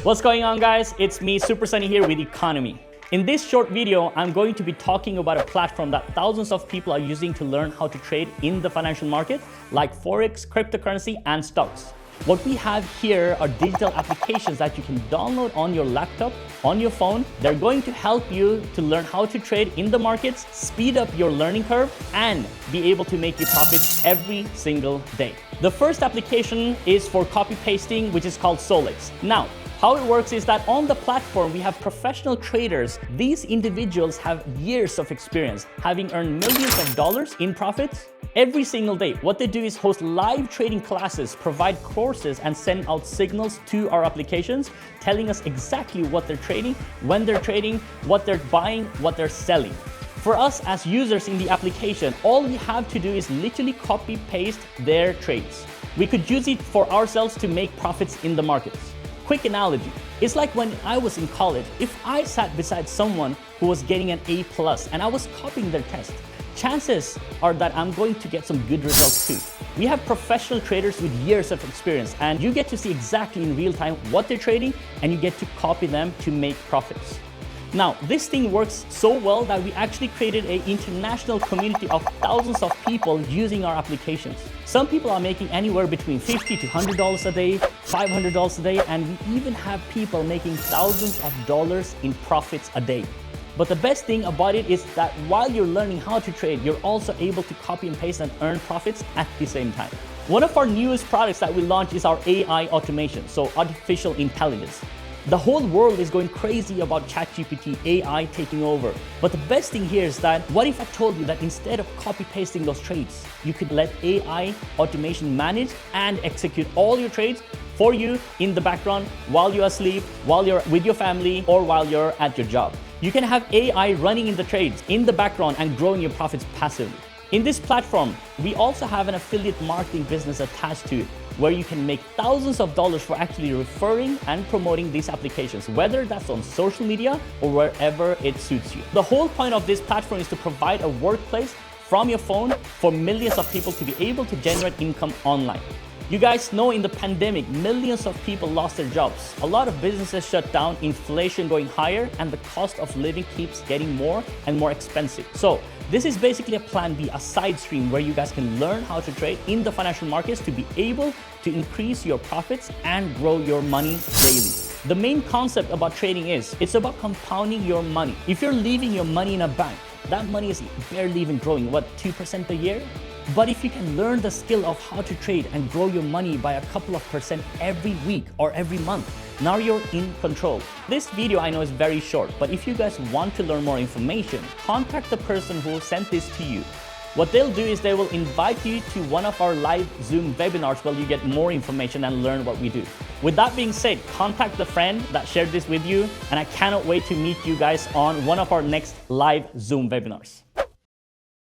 What's going on, guys? It's me, Super Sunny, here with Economy. In this short video, I'm going to be talking about a platform that thousands of people are using to learn how to trade in the financial market, like Forex, cryptocurrency, and stocks. What we have here are digital applications that you can download on your laptop, on your phone. They're going to help you to learn how to trade in the markets, speed up your learning curve, and be able to make you profits every single day. The first application is for copy pasting, which is called Solex. Now, how it works is that on the platform, we have professional traders. These individuals have years of experience, having earned millions of dollars in profits every single day. What they do is host live trading classes, provide courses, and send out signals to our applications, telling us exactly what they're trading, when they're trading, what they're buying, what they're selling. For us as users in the application, all we have to do is literally copy paste their trades. We could use it for ourselves to make profits in the markets. Quick analogy, it's like when I was in college, if I sat beside someone who was getting an A+ and I was copying their test, chances are that I'm going to get some good results too. We have professional traders with years of experience, and you get to see exactly in real time what they're trading, and you get to copy them to make profits. Now, this thing works so well that we actually created an international community of thousands of people using our applications. Some people are making anywhere between $50 to $100 a day, $500 a day, and we even have people making thousands of dollars in profits a day. But the best thing about it is that while you're learning how to trade, you're also able to copy and paste and earn profits at the same time. One of our newest products that we launched is our AI automation, so artificial intelligence. The whole world is going crazy about ChatGPT, AI taking over. But the best thing here is that, what if I told you that instead of copy pasting those trades, you could let AI automation manage and execute all your trades for you in the background while you're asleep, while you're with your family, or while you're at your job. You can have AI running in the trades in the background and growing your profits passively. In this platform, we also have an affiliate marketing business attached to it, where you can make thousands of dollars for actually referring and promoting these applications, whether that's on social media or wherever it suits you. The whole point of this platform is to provide a workplace from your phone for millions of people to be able to generate income online. You guys know in the pandemic, millions of people lost their jobs. A lot of businesses shut down, inflation going higher, and the cost of living keeps getting more and more expensive. So this is basically a plan B, a side stream where you guys can learn how to trade in the financial markets to be able to increase your profits and grow your money daily. The main concept about trading is, it's about compounding your money. If you're leaving your money in a bank, that money is barely even growing, 2% a year? But if you can learn the skill of how to trade and grow your money by a couple of percent every week or every month, now you're in control. This video I know is very short, but if you guys want to learn more information, contact the person who sent this to you. What they'll do is they will invite you to one of our live Zoom webinars where you get more information and learn what we do. With that being said, contact the friend that shared this with you, and I cannot wait to meet you guys on one of our next live Zoom webinars.